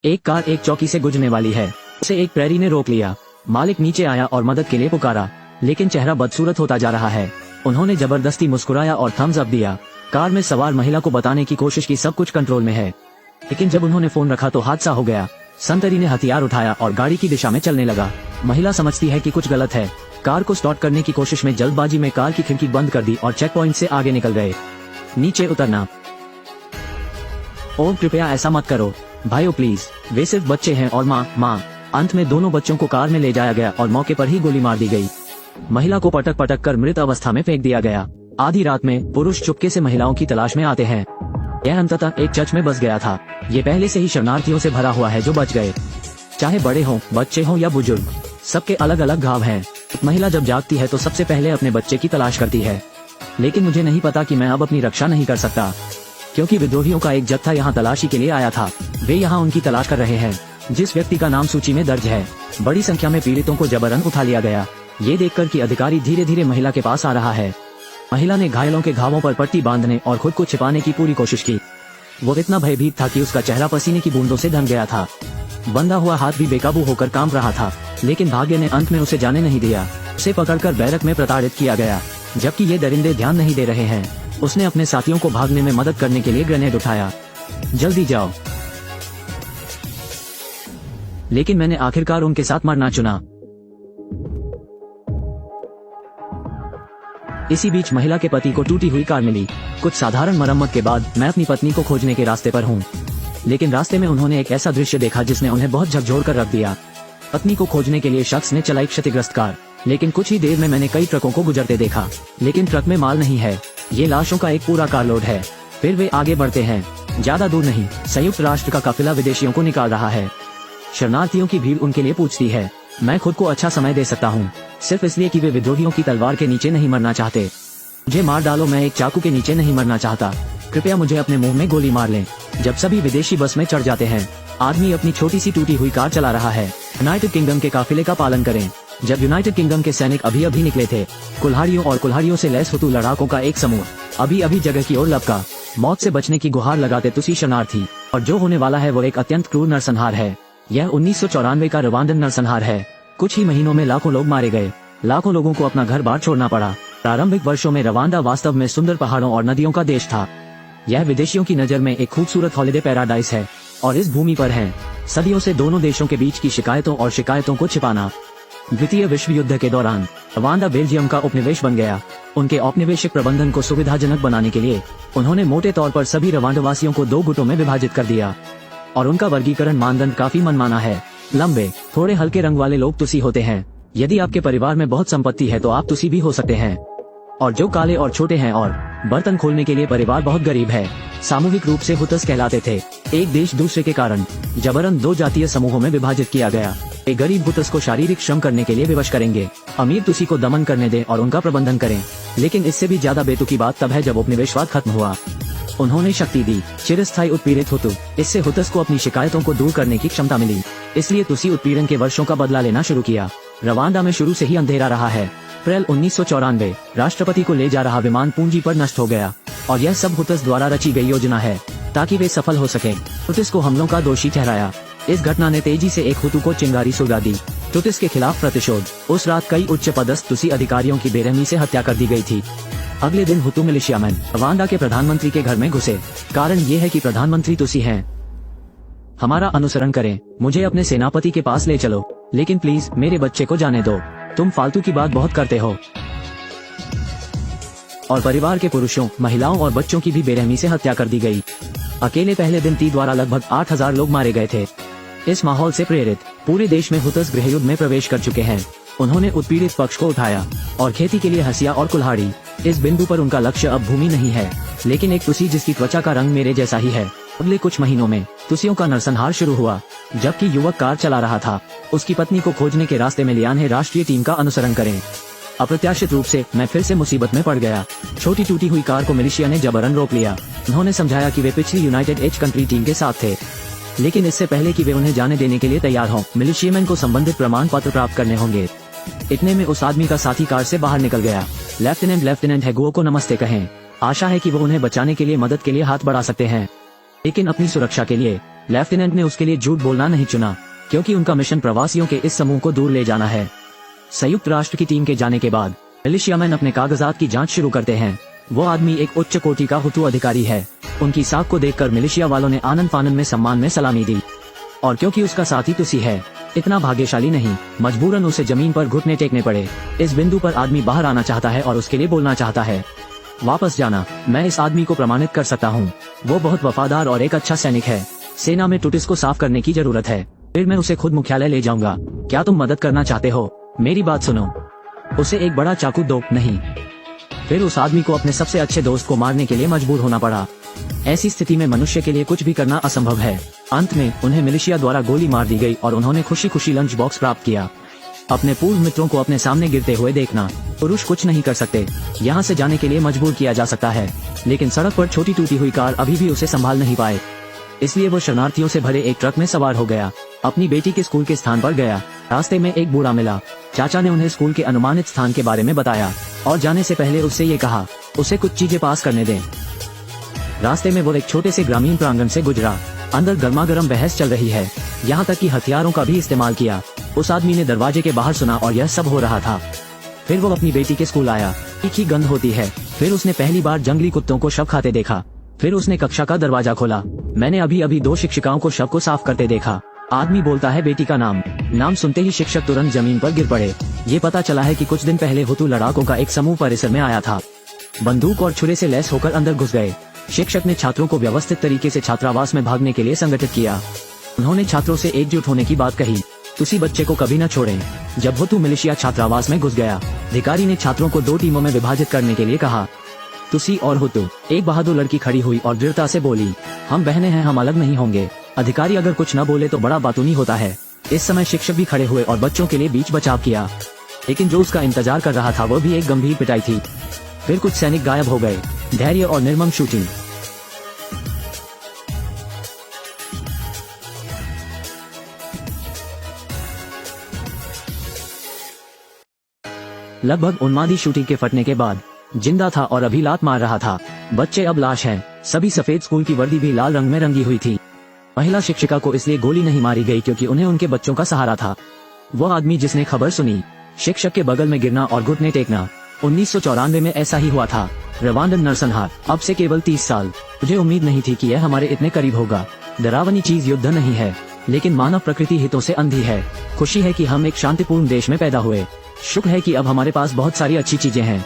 एक कार एक चौकी से गुजरने वाली है। उसे एक प्रेरी ने रोक लिया। मालिक नीचे आया और मदद के लिए पुकारा, लेकिन चेहरा बदसूरत होता जा रहा है। उन्होंने जबरदस्ती मुस्कुराया और थम्स अप दिया। कार में सवार महिला को बताने की कोशिश की सब कुछ कंट्रोल में है, लेकिन जब उन्होंने फोन रखा तो हादसा हो गया। संतरी ने हथियार उठाया और गाड़ी की दिशा में चलने लगा। महिला समझती है कि कुछ गलत है। कार को स्टार्ट करने की कोशिश में जल्दबाजी में कार की खिड़की बंद कर दी और चेक पॉइंट से आगे निकल गए। नीचे उतरना। ओह कृपया ऐसा मत करो भाइयों प्लीज, वे सिर्फ बच्चे हैं और माँ। अंत में दोनों बच्चों को कार में ले जाया गया और मौके पर ही गोली मार दी गई। महिला को पटक पटक कर मृत अवस्था में फेंक दिया गया। आधी रात में पुरुष चुपके से महिलाओं की तलाश में आते हैं। यह अंततः एक चर्च में बस गया था। ये पहले से ही शरणार्थियों से भरा हुआ है जो बच गए। चाहे बड़े हों, बच्चे हों या बुजुर्ग, सबके अलग अलग घाव हैं। महिला जब जागती है तो सबसे पहले अपने बच्चे की तलाश करती है। लेकिन मुझे नहीं पता कि मैं अब अपनी रक्षा नहीं कर सकता, क्योंकि विद्रोहियों का एक जत्था यहाँ तलाशी के लिए आया था। वे यहाँ उनकी तलाश कर रहे हैं, जिस व्यक्ति का नाम सूची में दर्ज है। बड़ी संख्या में पीड़ितों को जबरन उठा लिया गया। ये देखकर कि अधिकारी धीरे धीरे महिला के पास आ रहा है। महिला ने घायलों के घावों पर पट्टी बांधने और खुद को छिपाने की पूरी कोशिश की। वो इतना भयभीत था कि उसका चेहरा पसीने की बूंदों से ढंक गया था। बंधा हुआ हाथ भी बेकाबू होकर कांप रहा था, लेकिन भाग्य ने अंत में उसे जाने नहीं दिया। उसे पकड़कर बैरक में प्रताड़ित किया गया। जबकि ये दरिंदे ध्यान नहीं दे रहे हैं, उसने अपने साथियों को भागने में मदद करने के लिए ग्रेनेड उठाया। जल्दी जाओ। लेकिन मैंने आखिरकार उनके साथ मरना चुना। इसी बीच महिला के पति को टूटी हुई कार मिली। कुछ साधारण मरम्मत के बाद मैं अपनी पत्नी को खोजने के रास्ते पर हूँ, लेकिन रास्ते में उन्होंने एक ऐसा दृश्य देखा जिसने उन्हें बहुत झकझोर कर रख दिया। पत्नी को खोजने के लिए शख्स ने चलाई क्षतिग्रस्त कार, लेकिन कुछ ही देर में मैंने कई ट्रकों को गुजरते देखा, लेकिन ट्रक में माल नहीं है। ये लाशों का एक पूरा कार लोड है। फिर वे आगे बढ़ते हैं। ज्यादा दूर नहीं, संयुक्त राष्ट्र का काफिला विदेशियों को निकाल रहा है। शरणार्थियों की भीड़ उनके लिए पूछती है। मैं खुद को अच्छा समय दे सकता हूँ, सिर्फ इसलिए कि वे विद्रोहियों की तलवार के नीचे नहीं मरना चाहते। मुझे मार डालो, मैं एक चाकू के नीचे नहीं मरना चाहता। कृपया मुझे अपने मुंह में गोली मार लें। जब सभी विदेशी बस में चढ़ जाते हैं, आदमी अपनी छोटी सी टूटी हुई कार चला रहा है। यूनाइटेड किंगडम के काफिले का पालन करें। जब यूनाइटेड किंगडम के सैनिक अभी अभी निकले थे, कुल्हाड़ियों और कुल्हाड़ियों से लैस हुतू लड़ाकों का एक समूह अभी अभी जगह की ओर लपका। मौत से बचने की गुहार लगाते तुसी शरणार्थी, और जो होने वाला है वो एक अत्यंत क्रूर नरसंहार है। यह 1994 का रवांडन नरसंहार है। कुछ ही महीनों में लाखों लोग मारे गए। लाखों लोगों को अपना घर बार छोड़ना पड़ा। प्रारंभिक वर्षों में रवांडा वास्तव में सुंदर पहाड़ों और नदियों का देश था। यह विदेशियों की नजर में एक खूबसूरत हॉलिडे पैराडाइज है, और इस भूमि पर है सदियों से दोनों देशों के बीच की शिकायतों और शिकायतों को छिपाना। द्वितीय विश्व युद्ध के दौरान रवांडा बेल्जियम का उपनिवेश बन गया। उनके औपनिवेशिक प्रबंधन को सुविधाजनक बनाने के लिए उन्होंने मोटे तौर पर सभी रवांडावासियों को 2 गुटों में विभाजित कर दिया, और उनका वर्गीकरण मानदंड काफी मनमाना है। लंबे, थोड़े हल्के रंग वाले लोग तुसी होते हैं। यदि आपके परिवार में बहुत संपत्ति है तो आप तुसी भी हो सकते हैं। और जो काले और छोटे हैं और बर्तन खोलने के लिए परिवार बहुत गरीब है, सामूहिक रूप से हुतस कहलाते थे। एक देश दूसरे के कारण जबरन 2 जातीय समूहों में विभाजित किया गया। एक गरीब हुतस को शारीरिक श्रम करने के लिए विवश करेंगे, अमीर तुसी को दमन करने दें और उनका प्रबंधन करें। लेकिन इससे भी ज्यादा बेतुकी बात तब है जब उपनिवेशवाद खत्म हुआ। उन्होंने शक्ति दी। चिरस्थायी उत्पीड़ित हुतु, इससे हुतस को अपनी शिकायतों को दूर करने की क्षमता मिली। इसलिए तुसी उत्पीड़न के वर्षों का बदला लेना शुरू किया। रवांडा में शुरू से ही अंधेरा रहा है। अप्रैल 1994 राष्ट्रपति को ले जा रहा विमान पूंजी पर नष्ट हो गया, और यह सब हुतस द्वारा रची गई योजना है ताकि वे सफल हो सके। हुतस को हमलों का दोषी ठहराया। इस घटना ने तेजी से एक हुतु को चिंगारी सुलगा दी। हुतस के खिलाफ प्रतिशोध। उस रात कई उच्च पदस्थ तुसी अधिकारियों की बेरहमी से हत्या कर दी गई थी। अगले दिन हुतु मिलिशियामैन रवांडा के प्रधानमंत्री के घर में घुसे। कारण ये है कि प्रधानमंत्री तुसी हैं। हमारा अनुसरण करें, मुझे अपने सेनापति के पास ले चलो, लेकिन प्लीज मेरे बच्चे को जाने दो। तुम फालतू की बात बहुत करते हो। और परिवार के पुरुषों, महिलाओं और बच्चों की भी बेरहमी से हत्या कर दी गई। अकेले पहले दिन ती द्वारा लगभग 8000 लोग मारे गए थे। इस माहौल से प्रेरित पूरे देश में हुतस गृहयुद्ध में प्रवेश कर चुके हैं। उन्होंने उत्पीड़ित पक्ष को उठाया और खेती के लिए हसिया और कुल्हाड़ी। इस बिंदु पर उनका लक्ष्य अब भूमि नहीं है, लेकिन एक तुसी जिसकी त्वचा का रंग मेरे जैसा ही है। अगले कुछ महीनों में तुसियों का नरसंहार शुरू हुआ। जबकि युवक कार चला रहा था, उसकी पत्नी को खोजने के रास्ते में लियान है राष्ट्रीय टीम का अनुसरण करें। अप्रत्याशित रूप से मैं फिर से मुसीबत में पड़ गया। छोटी टूटी हुई कार को मिलिशिया ने जबरन रोक लिया। उन्होंने समझाया कि वे पिछली यूनाइटेड एज कंट्री टीम के साथ थे, लेकिन इससे पहले कि वे उन्हें जाने देने के लिए तैयार हों, मिलिशियामैन को संबंधित प्रमाण पत्र प्राप्त करने होंगे। इतने में उस आदमी का साथी कार से बाहर निकल गया। लेफ्टिनेंट हैगुओ को नमस्ते कहें। आशा है कि वो उन्हें बचाने के लिए मदद के लिए हाथ बढ़ा सकते हैं, लेकिन अपनी सुरक्षा के लिए लेफ्टिनेंट ने उसके लिए झूठ बोलना नहीं चुना, क्योंकि उनका मिशन प्रवासियों के इस समूह को दूर ले जाना है। संयुक्त राष्ट्र की टीम के जाने के बाद मिलिशियामैन अपने कागजात की जांच शुरू करते हैं। वो आदमी एक उच्च कोटि का हुतू अधिकारी है। उनकी साख को देखकर मिलिशिया वालों ने आनंद फानन में सम्मान में सलामी दी, और क्योंकि उसका साथी तुसी है, इतना भाग्यशाली नहीं, मजबूरन उसे जमीन पर घुटने टेकने पड़े। इस बिंदु पर आदमी बाहर आना चाहता है और उसके लिए बोलना चाहता है, वापस जाना। मैं इस आदमी को प्रमाणित कर सकता हूँ, वो बहुत वफादार और एक अच्छा सैनिक है। सेना में टूटिस को साफ करने की जरूरत है, फिर मैं उसे खुद मुख्यालय ले जाऊंगा। क्या तुम मदद करना चाहते हो? मेरी बात सुनो, उसे एक बड़ा चाकू दो। नहीं। फिर उस आदमी को अपने सबसे अच्छे दोस्त को मारने के लिए मजबूर होना पड़ा। ऐसी स्थिति में मनुष्य के लिए कुछ भी करना असंभव है। अंत में उन्हें मिलिशिया द्वारा गोली मार दी गई और उन्होंने खुशी खुशी लंच बॉक्स प्राप्त किया। अपने पूर्व मित्रों को अपने सामने गिरते हुए देखना। पुरुष कुछ नहीं कर सकते, यहाँ से जाने के लिए मजबूर किया जा सकता है, लेकिन सड़क पर छोटी टूटी हुई कार अभी भी उसे संभाल नहीं पाए। इसलिए वो शरणार्थियों से भरे एक ट्रक में सवार हो गया, अपनी बेटी के स्कूल के स्थान पर गया। रास्ते में एक बूढ़ा मिला। चाचा ने उन्हें स्कूल के अनुमानित स्थान के बारे में बताया और जाने से पहले उससे ये कहा, उसे कुछ चीजें पास करने दें। रास्ते में वो एक छोटे से ग्रामीण प्रांगण से गुजरा। अंदर गर्मागर्म बहस चल रही है, यहाँ तक कि हथियारों का भी इस्तेमाल किया। उस आदमी ने दरवाजे के बाहर सुना और यह सब हो रहा था। फिर वो अपनी बेटी के स्कूल आया। एक ही गंध होती है। फिर उसने पहली बार जंगली कुत्तों को शव खाते देखा। फिर उसने कक्षा का दरवाजा खोला। मैंने अभी अभी 2 शिक्षिकाओं को शव को साफ करते देखा। आदमी बोलता है बेटी का नाम सुनते ही शिक्षक तुरंत जमीन पर गिर पड़े। ये पता चला है कि कुछ दिन पहले हुतू लड़ाकों का एक समूह परिसर में आया था। बंदूक और छुरे से लैस होकर अंदर घुस गए। शिक्षक ने छात्रों को व्यवस्थित तरीके से छात्रावास में भागने के लिए संगठित किया। उन्होंने छात्रों से एकजुट होने की बात कही। तुसी बच्चे को कभी न छोड़ें। जब हुतू मिलिशिया छात्रावास में घुस गया, अधिकारी ने छात्रों को 2 टीमों में विभाजित करने के लिए कहा। तुसी और हुतू। एक बहादुर लड़की खड़ी हुई और दृढ़ता से बोली, हम बहनें हैं, हम अलग नहीं होंगे। अधिकारी अगर कुछ न बोले तो बड़ा बातूनी होता है। इस समय शिक्षक भी खड़े हुए और बच्चों के लिए बीच बचाव किया, लेकिन जो उसका इंतजार कर रहा था वह भी एक गंभीर पिटाई थी। फिर कुछ सैनिक गायब हो गए। धैर्य और निर्मम शूटिंग। लगभग उन्मादी शूटिंग के फटने के बाद जिंदा था और अभी लात मार रहा था। बच्चे अब लाश हैं। सभी सफेद स्कूल की वर्दी भी लाल रंग में रंगी हुई थी। महिला शिक्षिका को इसलिए गोली नहीं मारी गई क्योंकि उन्हें उनके बच्चों का सहारा था। वो आदमी जिसने खबर सुनी, शिक्षक के बगल में गिरना और घुटने टेकना, 1994 में ऐसा ही हुआ था। रवांडन नरसंहार, अब से केवल 30 साल। मुझे उम्मीद नहीं थी कि यह हमारे इतने करीब होगा। डरावनी चीज युद्ध नहीं है, लेकिन मानव प्रकृति हितों से अंधी है। खुशी है कि हम एक शांतिपूर्ण देश में पैदा हुए। शुक्र है कि अब हमारे पास बहुत सारी अच्छी चीजें हैं।